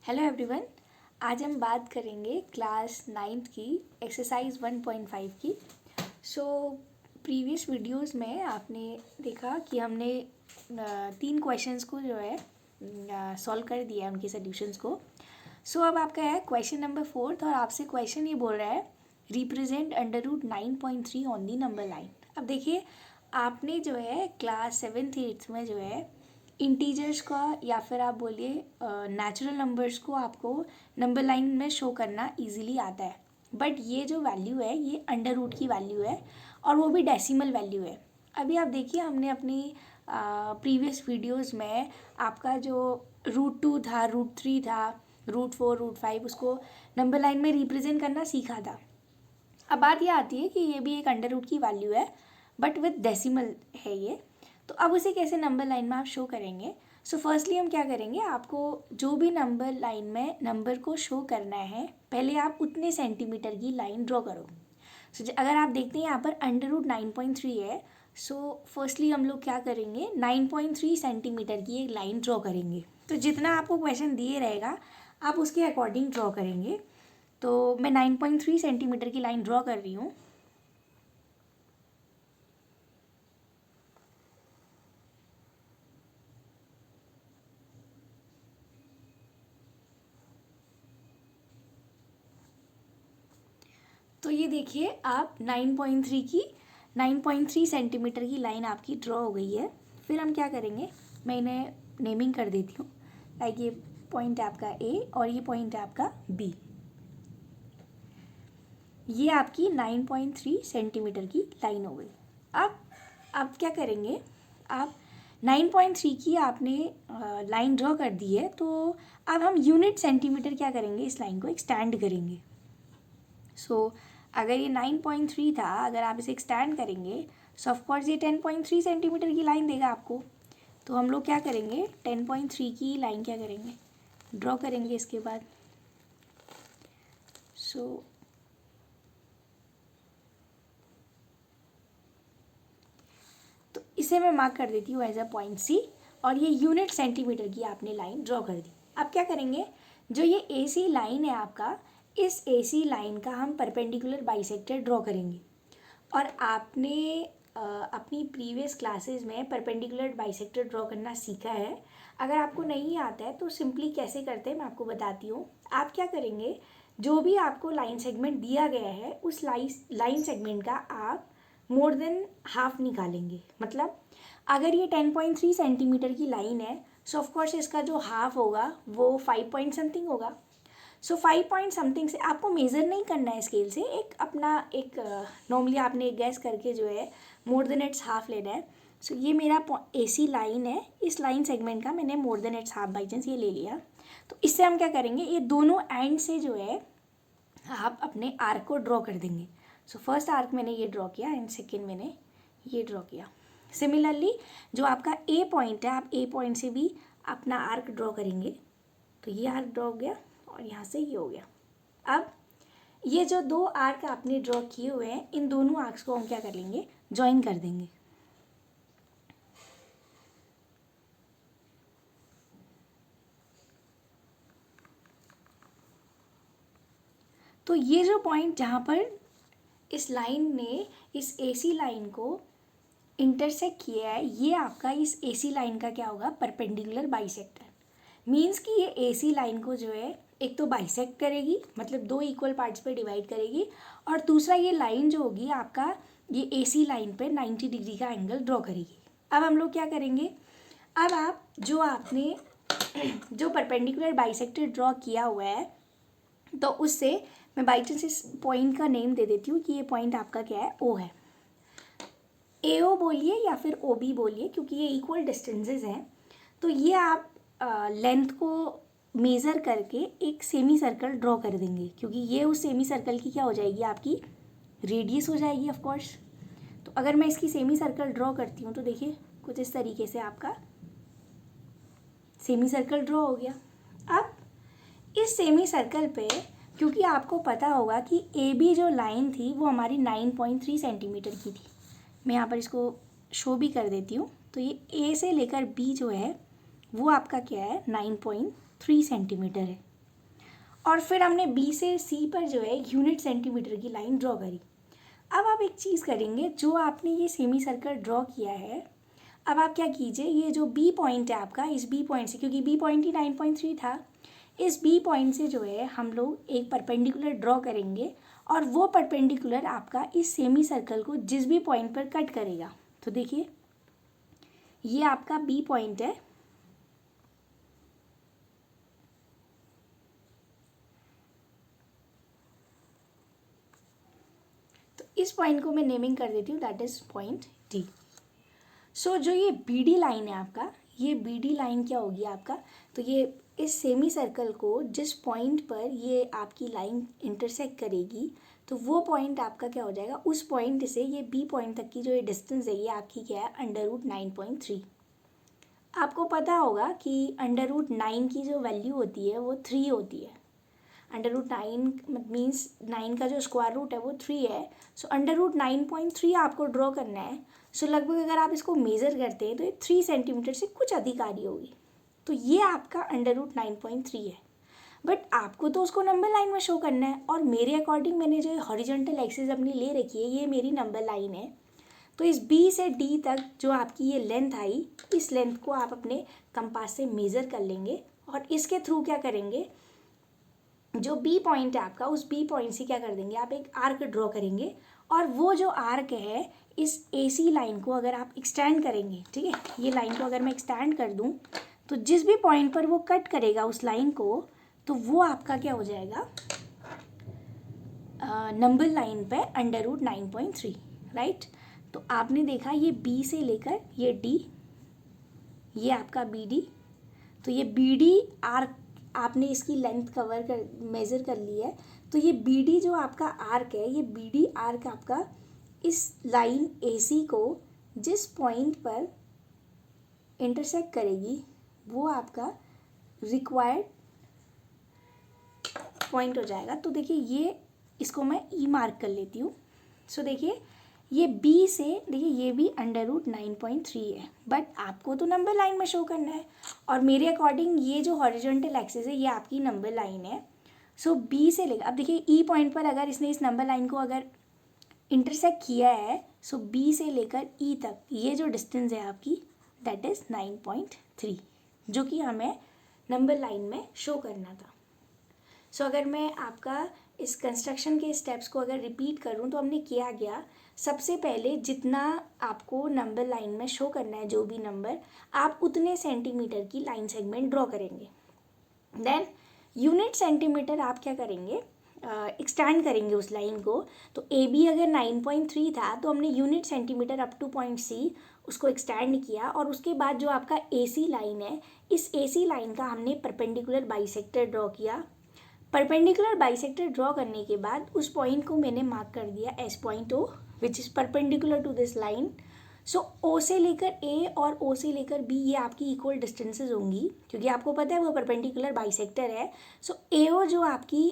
Hello everyone. आज हम बात करेंगे क्लास 9th की एक्सरसाइज 1.5 की। प्रीवियस वीडियोस में आपने देखा कि हमने 3 क्वेश्चंस को जो है सॉल्व कर दिया, उनके सॉल्यूशंस को। अब आपका है क्वेश्चन नंबर 4 और आपसे क्वेश्चन ये बोल रहा है represent √9.3 on the number line. अब देखिए, आपने जो है क्लास 7th 8th में जो है इंटीजर्स का या फिर आप बोलिए नेचुरल नंबर्स को आपको नंबर लाइन में शो करना इजीली आता है, बट ये जो वैल्यू है ये अंडर रूट की वैल्यू है और वो भी डेसिमल वैल्यू है। अभी आप देखिए, हमने अपनी प्रीवियस वीडियोस में आपका जो √2 था, √3 था, √4 √5 उसको नंबर लाइन में रिप्रेजेंट करना सीखा था। अब बात ये आती है कि ये भी एक अंडर रूट की वैल्यू है बट विद डेसिमल है ये, तो अब उसे कैसे नंबर लाइन में आप शो करेंगे। फर्स्टली हम क्या करेंगे, आपको जो भी नंबर लाइन में नंबर को शो करना है पहले आप उतने सेंटीमीटर की लाइन ड्रॉ करो। अगर आप देखते हैं यहाँ पर अंडर रूट 9.3 है, फर्स्टली हम लोग क्या करेंगे 9.3 सेंटीमीटर की एक लाइन ड्रॉ करेंगे। तो जितना आपको क्वेश्चन दिए रहेगा आप उसके अकॉर्डिंग ड्रॉ करेंगे। तो मैं 9.3 सेंटीमीटर की लाइन ड्रॉ कर रही हूँ। तो ये देखिए, आप 9.3 सेंटीमीटर की लाइन आपकी ड्रॉ हो गई है। फिर हम क्या करेंगे, मैं इन्हें नेमिंग कर देती हूँ। लाइक ये पॉइंट है आपका ए और ये पॉइंट है आपका बी। ये आपकी 9.3 सेंटीमीटर की लाइन हो गई। अब आप क्या करेंगे, आप 9.3 की आपने लाइन ड्रॉ कर दी है, तो अब हम यूनिट सेंटीमीटर क्या करेंगे, इस लाइन को एक्सटेंड करेंगे। अगर ये 9.3 था, अगर आप इसे एक्सटेंड करेंगे ऑफकोर्स ये 10.3 सेंटीमीटर की लाइन देगा आपको। तो हम लोग क्या करेंगे 10.3 की लाइन क्या करेंगे, ड्रॉ करेंगे इसके बाद। तो इसे मैं मार्क कर देती हूँ एज अ पॉइंट सी, और ये यूनिट सेंटीमीटर की आपने लाइन ड्रॉ कर दी। अब क्या करेंगे, जो ये ए सी लाइन है आपका, इस ए सी लाइन का हम परपेंडिकुलर बाइसेक्टर ड्रॉ करेंगे। और आपने अपनी प्रीवियस क्लासेस में परपेंडिकुलर बाइसेक्टर ड्रॉ करना सीखा है। अगर आपको नहीं आता है तो सिंपली कैसे करते हैं मैं आपको बताती हूँ। आप क्या करेंगे, जो भी आपको लाइन सेगमेंट दिया गया है उस लाइन सेगमेंट का आप मोर देन हाफ निकालेंगे। मतलब अगर ये 10.3 सेंटीमीटर की लाइन है, ऑफकोर्स इसका जो हाफ होगा वो 5 पॉइंट समथिंग होगा। 5 पॉइंट समथिंग से आपको मेज़र नहीं करना है स्केल से, एक अपना एक नॉर्मली आपने एक गैस करके जो है मोर देन इट्स हाफ लेना है। ये मेरा AC लाइन है, इस लाइन सेगमेंट का मैंने more than it's half by chance ये ले लिया। तो इससे हम क्या करेंगे, ये दोनों एंड से जो है आप अपने आर्क को ड्रॉ कर देंगे। फर्स्ट आर्क मैंने ये ड्रॉ किया एंड सेकेंड मैंने ये ड्रॉ किया। सिमिलरली जो आपका A पॉइंट है, आप A पॉइंट से भी अपना आर्क ड्रॉ करेंगे। तो ये आर्क ड्रॉ हो गया और यहाँ से ये हो गया। अब ये जो दो आर्क आपने ड्रॉ किए हुए हैं, इन दोनों आर्क्स को हम क्या कर लेंगे, ज्वाइन कर देंगे। तो ये जो पॉइंट जहाँ पर इस लाइन ने इस AC लाइन को इंटरसेक्ट किया है, ये आपका इस AC लाइन का क्या होगा, परपेंडिकुलर बाइसेक्टर। मीन्स कि ये AC लाइन को जो है एक तो बाइसेक्ट करेगी, मतलब दो इक्वल पार्ट्स पे डिवाइड करेगी, और दूसरा ये लाइन जो होगी आपका ये AC लाइन पे 90 डिग्री का एंगल ड्रॉ करेगी। अब हम लोग क्या करेंगे, अब आप जो आपने जो परपेंडिकुलर बाइसेक्टर ड्रॉ किया हुआ है, तो उससे मैं बाई चांस इस पॉइंट का नेम दे देती हूँ कि ये पॉइंट आपका क्या है, O है। AO बोलिए या फिर OB बोलिए, क्योंकि ये इक्वल डिस्टेंसेस हैं। तो ये आप लेंथ को मेज़र करके एक सेमी सर्कल ड्रॉ कर देंगे, क्योंकि ये उस सेमी सर्कल की क्या हो जाएगी, आपकी रेडियस हो जाएगी ऑफ कोर्स। तो अगर मैं इसकी सेमी सर्कल ड्रॉ करती हूँ तो देखिए कुछ इस तरीके से आपका सेमी सर्कल ड्रॉ हो गया। अब इस सेमी सर्कल पे, क्योंकि आपको पता होगा कि AB जो लाइन थी वो हमारी 9.3 सेंटीमीटर की थी, मैं यहाँ पर इसको शो भी कर देती हूँ। तो ये A से लेकर B जो है वो आपका क्या है, 9.3 सेंटीमीटर है। और फिर हमने बी से सी पर जो है यूनिट सेंटीमीटर की लाइन ड्रॉ करी। अब आप एक चीज़ करेंगे, जो आपने ये सेमी सर्कल ड्रॉ किया है, अब आप क्या कीजिए, ये जो बी पॉइंट है आपका, इस बी पॉइंट से, क्योंकि बी पॉइंट ही 9.3 था, इस बी पॉइंट से जो है हम लोग एक परपेंडिकुलर ड्रॉ करेंगे और वो परपेंडिकुलर आपका इस सेमी सर्कल को जिस भी पॉइंट पर कट करेगा। तो देखिए ये आपका बी पॉइंट है, तो इस पॉइंट को मैं नेमिंग कर देती हूँ, दैट इज पॉइंट डी। सो जो ये बी डी लाइन है आपका, ये बी डी लाइन क्या होगी आपका, तो ये इस सेमी सर्कल को जिस पॉइंट पर ये आपकी लाइन इंटरसेक्ट करेगी, तो वो पॉइंट आपका क्या हो जाएगा, उस पॉइंट से ये बी पॉइंट तक की जो ये डिस्टेंस है ये आपकी क्या है, √9.3। आपको पता होगा कि √9 की जो वैल्यू होती है वो 3 होती है। √9 मीन्स 9 का जो स्क्वायर रूट है वो 3 है। सो √9.3 आपको ड्रॉ करना है। सो लगभग अगर आप इसको मेज़र करते हैं तो ये 3 सेंटीमीटर से कुछ अधिक आ रही होगी। तो ये आपका √9.3 है, बट आपको तो उसको नंबर लाइन में शो करना है, और मेरे अकॉर्डिंग मैंने जो हॉरिजॉन्टल एक्सिस अपनी ले रखी है, ये मेरी नंबर लाइन है। तो इस बी से डी तक जो आपकी ये लेंथ आई, इस लेंथ को आप अपने कंपास से मेज़र कर लेंगे और इसके थ्रू क्या करेंगे, जो बी पॉइंट है आपका, उस बी पॉइंट से क्या कर देंगे, आप एक आर्क ड्रॉ करेंगे, और वो जो आर्क है इस AC लाइन को अगर आप एक्सटेंड करेंगे, ठीक है, ये लाइन को अगर मैं एक्सटेंड कर दूं, तो जिस भी पॉइंट पर वो कट करेगा उस लाइन को, तो वो आपका क्या हो जाएगा, नंबर लाइन पे √9.3, राइट। तो आपने देखा ये B से लेकर ये D, ये आपका BD, तो ये BD आर्क आपने इसकी लेंथ कवर कर मेज़र कर ली है। तो ये BD जो आपका आर्क है, ये BD आर्क आपका इस लाइन AC को जिस पॉइंट पर इंटरसेक्ट करेगी वो आपका रिक्वायर्ड पॉइंट हो जाएगा। तो देखिए ये इसको मैं E मार्क कर लेती हूँ। सो देखिए ये B से, देखिए ये भी √9.3 है, बट आपको तो नंबर लाइन में शो करना है, और मेरे अकॉर्डिंग ये जो हॉरिजॉन्टल एक्सिस है ये आपकी नंबर लाइन है। सो B से लेकर, अब देखिए E पॉइंट पर अगर इसने इस नंबर लाइन को अगर इंटरसेक्ट किया है, सो B से लेकर E तक ये जो डिस्टेंस है आपकी, दैट इज़ 9.3, जो कि हमें नंबर लाइन में शो करना था। सो अगर मैं आपका इस कंस्ट्रक्शन के स्टेप्स को अगर रिपीट करूँ तो हमने किया गया, सबसे पहले जितना आपको नंबर लाइन में शो करना है जो भी नंबर, आप उतने सेंटीमीटर की लाइन सेगमेंट ड्रॉ करेंगे। देन यूनिट सेंटीमीटर आप क्या करेंगे, एक्सटेंड करेंगे उस लाइन को। तो AB अगर 9.3 था तो हमने unit centimetre up two point C उसको एक्सटेंड किया, और उसके बाद जो आपका AC लाइन है, इस AC लाइन का हमने परपेंडिकुलर बाइसेक्टर ड्रॉ किया। परपेंडिकुलर बाइसेक्टर ड्रॉ करने के बाद उस पॉइंट को मैंने मार्क कर दिया S point O, which is perpendicular to this line. So O से लेकर A और O से लेकर B ये आपकी इक्वल डिस्टेंसेज होंगी, क्योंकि आपको पता है वो परपेंडिकुलर बाइसेक्टर है। सो AO जो आपकी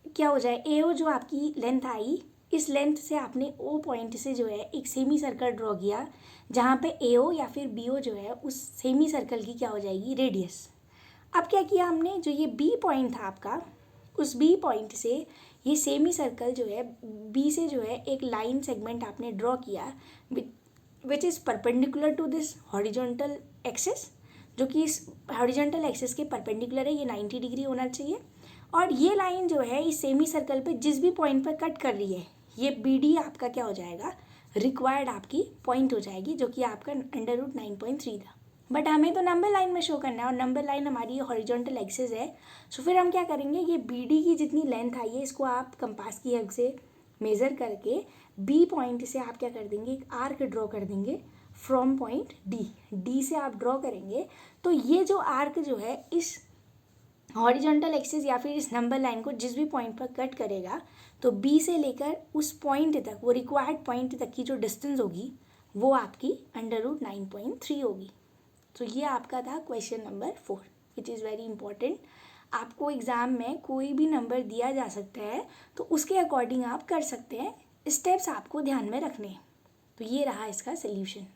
क्या हो जाए, AO जो आपकी लेंथ आई, इस लेंथ से आपने O पॉइंट से जो है एक सेमी सर्कल ड्रॉ किया, जहाँ पे AO या फिर BO जो है उस सेमी सर्कल की क्या हो जाएगी, रेडियस। अब क्या किया हमने, जो ये B पॉइंट था आपका, उस B पॉइंट से ये सेमी सर्कल जो है B से जो है एक लाइन सेगमेंट आपने ड्रॉ किया, which is perpendicular to this horizontal axis, जो कि इस हॉरिजॉन्टल एक्सिस के परपेंडिकुलर है, ये 90 डिग्री होना चाहिए। और ये लाइन जो है इस सेमी सर्कल पे जिस भी पॉइंट पर कट कर रही है, ये BD आपका क्या हो जाएगा, रिक्वायर्ड आपकी पॉइंट हो जाएगी, जो कि आपका √9.3 था। बट हमें तो नंबर लाइन में शो करना है, और नंबर लाइन हमारी हॉरिजॉन्टल एक्सिस है। सो फिर हम क्या करेंगे, ये BD की जितनी लेंथ आई है इसको आप कंपास की हेल्प से मेज़र करके B पॉइंट से आप क्या कर देंगे, एक आर्क ड्रॉ कर देंगे फ्रॉम पॉइंट D से आप ड्रॉ करेंगे। तो ये जो आर्क जो है इस हॉरिजॉन्टल एक्सिस या फिर इस नंबर लाइन को जिस भी पॉइंट पर कट करेगा, तो B से लेकर उस पॉइंट तक, वो रिक्वायर्ड पॉइंट तक की जो डिस्टेंस होगी वो आपकी √9.3 होगी। तो ये आपका था question number 4, which is very important. आपको एग्ज़ाम में कोई भी नंबर दिया जा सकता है, तो उसके अकॉर्डिंग आप कर सकते हैं, स्टेप्स आपको ध्यान में रखने हैं। तो ये रहा इसका सल्यूशन।